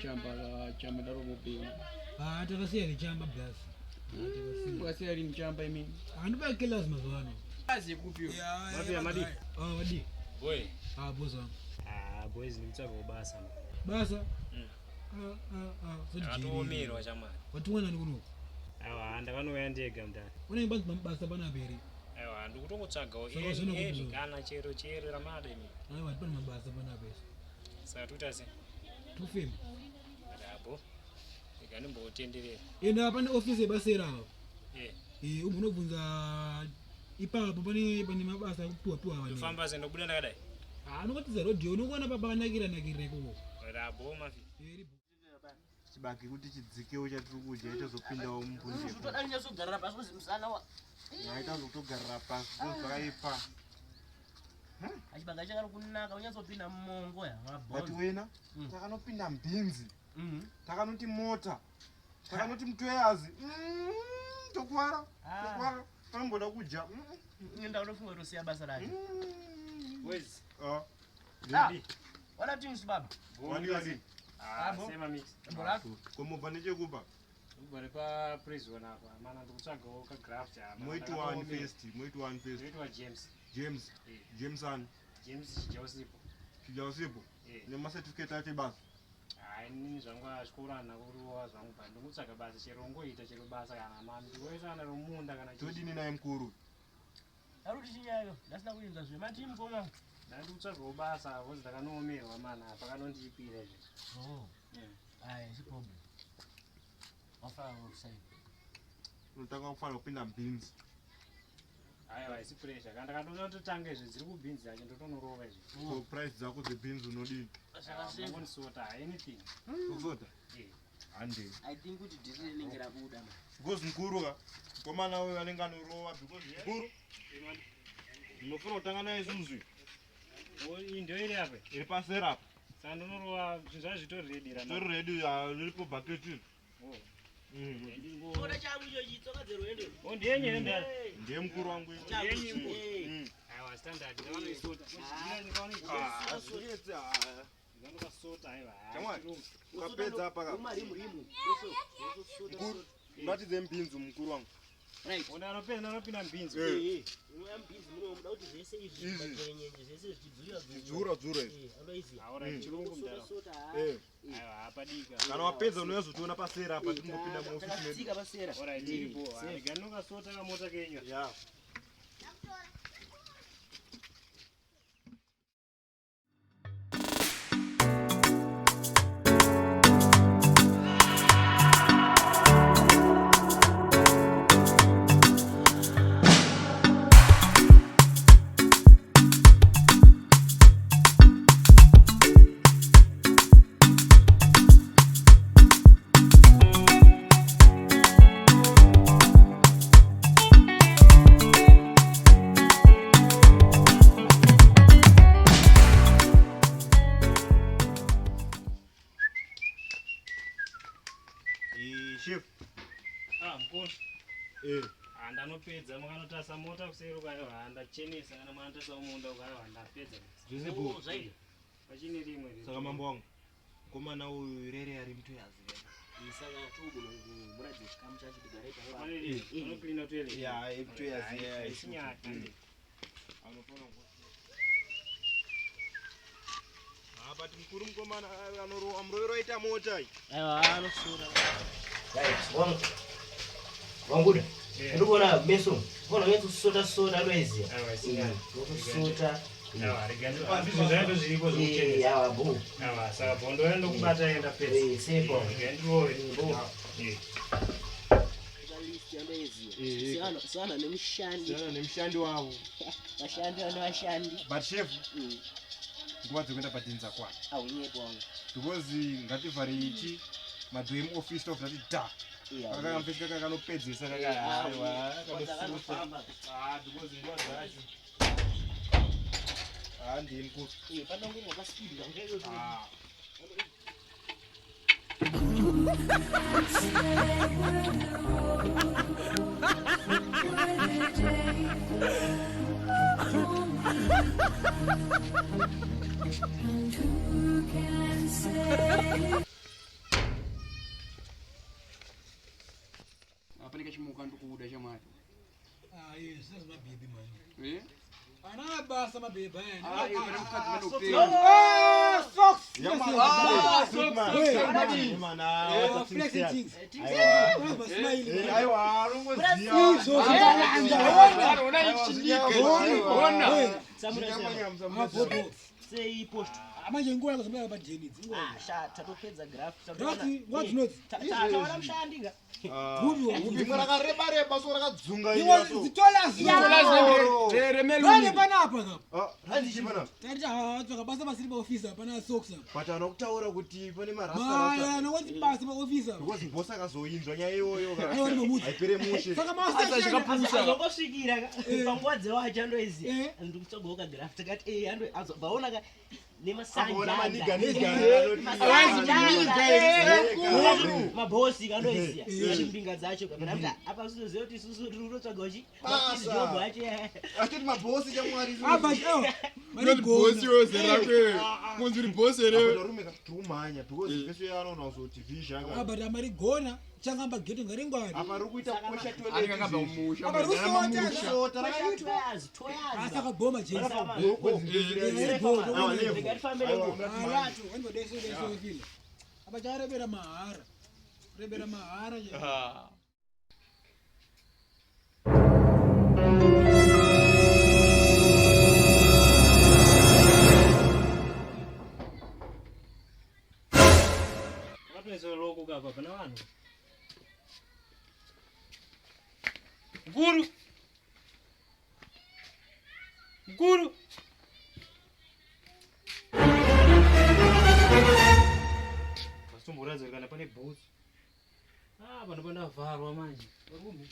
chamba daro mupinga. Takasiya lichamba basi. Takasiya limchamba imini. Andiba kila mazwano. Kazi kupio. Wapi Amadi? Wadi. Boy. Boza. Boys ni mtsaka ubasa. Basa? Atumirwa chamani. Watu wana ndikuno. Awa ndakanoyandega mtani. Une basa bana beri. Awa ndikutongotsvaga kana chero ramade mi. Aiwa ndipani mabasa bana beri. Saka tutase. Tufema. Adabo. Ndikanimbotenderera. Enda hapa ni office yebasera. Umunobvunza ipapo pane mabasa kupuwa wani. Ufamba sendobuda ndakadai. Anokwatiza rodeo unongona papa nakira ko. Adabo mafi. Chibaki kuti chidzikewo chatiri kudya chazopindawo mumbunje. Totanya sogarira pasi kuzimusana wa. Yaita zotogarira pasi zvakaipa. Achibanga chakari kunaka unyazopinda mumongo ya. But wena takanopinda mbinzi. Takanoti mota. Takanoti mtweyazi. Tokwara. Pamboda kudya. Ngenda unofunga rosiya basa racho. Wezi. Wala things baba. Wani. Sema mix. Komubva nechekupa. Ubare pa praise wana apa. Mana ndikutsvagawo ka graph cha. Moiti one first. Moitwa James. James Chijausipo. Nema certificate ache basa. Nini zvangu azvikorana kuruwa zvangu pa ndikutsvaga basa cherongoita chero basa kana mami ndiwesa kana romunda kana todini naye mkuru. Aruti chinyayo. Ndasina kuinza zve matimu koma. Ndikutsvagawo basa vozi ndakanomerwa mana pakanondipira izvi. It's a problem. Offer outside. Unotaka kufanira kupinda beans. Aiwa isi pressure. Kana ndakadona totanga izvi dziri kubinzi yacho ndotonorova izvi. So price dzako dzebeans unodini? Saka sota anything. Kusota? Ande. I think kuti ndiri nengera buda ma. Because mkuru ka komana wewe anenge anorova because mkuru. Ndinofuna kutanga naye zuzu. Ndio ile hapa. Iri pasera apa. Saka ndinorowa zvitori ready rana. Tori ready riripo bucket. Kona changu icho chitsoka dzero ende. Ndiyenye ndenda. Ndiye mkuru wangu iwe. Ndiyenye. Aiwa standard. Ndinoisota. Ndinokasota aiwa. Kamwa. Ukapedza apa ka. Umarimu. Mkuru. Unatidze mbinzu mkuru wangu. Right. Unopinda mbinzi. Unoya mbinzi munomuda kuti zvese izvi zvinyenye zvese zvichidzura dzura. Anoizi. Aura chirungu mdaro. Aiwa apadika. Kana wapedza unozotoona pasera apa tinopinda mu office medu. Tsika pasera. Ora tiripo. Ndinokasota kamota kenyu. Yeah. Chef. Mkuru. Ndanopedza mukanotasa mota kuseri ukayo ndachenesa kana mwanotasa munda ukayo ndapedza. Zvese bo. Pachine rimwe. Saka mambo wangu. Komana uyu rere ari mtoyazi vena. Saka tubuno muradi chikamu chacho tigareka hapa. Unopinda toilet. Yeah, mtoyazi yeah. Isinyati. Anofana ngo. But mkuru mkomana anoroa mroita mota iyi. Aiwa anosura. Right. Wanguda. Ndikuona beso. Mbona yetu soda lwezi. Aiwa isinyati. Soda. Aiwa zvaito zviripo zvokuchenesa. Aiwa bo. Aiwa saka bondo enda kubata enda pesa. Simple. Ndiro bo. Sana nemshandi wavo. Vashandi vanovashandi. But chef. Nguva dzekuenda padhinza kwani. Aunyepo wangu. Because ngativhare ichi madream office of that da. Akanga mpesika kakanopedzesa kaka aiwa kanosusa. Because nguva dzacho. Ndiye mkuru. Panongo wakaspeed ngeke chimuka ndikuuda chamwari. Yes, that's my baby man. Eh? Ana basa mabeba yani. Ah, iwe na mkati mwana upeo. Socks. Sei post. Amanje nguwa yakuzomela pa Jenny. Shata topedza graph. What not? Tata mshandinga. Mwana kareba so rakadzunga You ira want so. the dollars. Remelo. Bane panapa kapa. Handichi mana? Tata tsoka basa basiri pa office pana socks. But anokutaura kuti pane marasta. Maya no wati basa pa office. Because boss akazoinzwa nyaya iyoyo Aiwa mamuti. haipere mushe. Saka masa Zvakapusa. Azongosvikira panguva dzewacho andoiziya ndikutsogoka graph takati azobaona ka Akaona maniga niga. mabosi kandoiziya chimbinga dzacho kapena apa suzoziva kuti susu tinotsvaga uchi job acho Achiti mabosi chamwari. But Not boss yose rakwe. Munzuri boss ere. Rume katumanya because peso yanoona so TV shanga. but amari gona changamba geto ngaringwani. Apa rukuita kosha Ari toilet. kakabva mumusha. Apa rusota. Sota Asa kaboma Jenny. Alatu wendo deso vile. Apa jara rebera mahara. Rebera mahara je. Loko kapa pana vanhu. Guru. Guru. Vasumburadza kana pane bhutsu. Pano pana vharwa manje. Varume.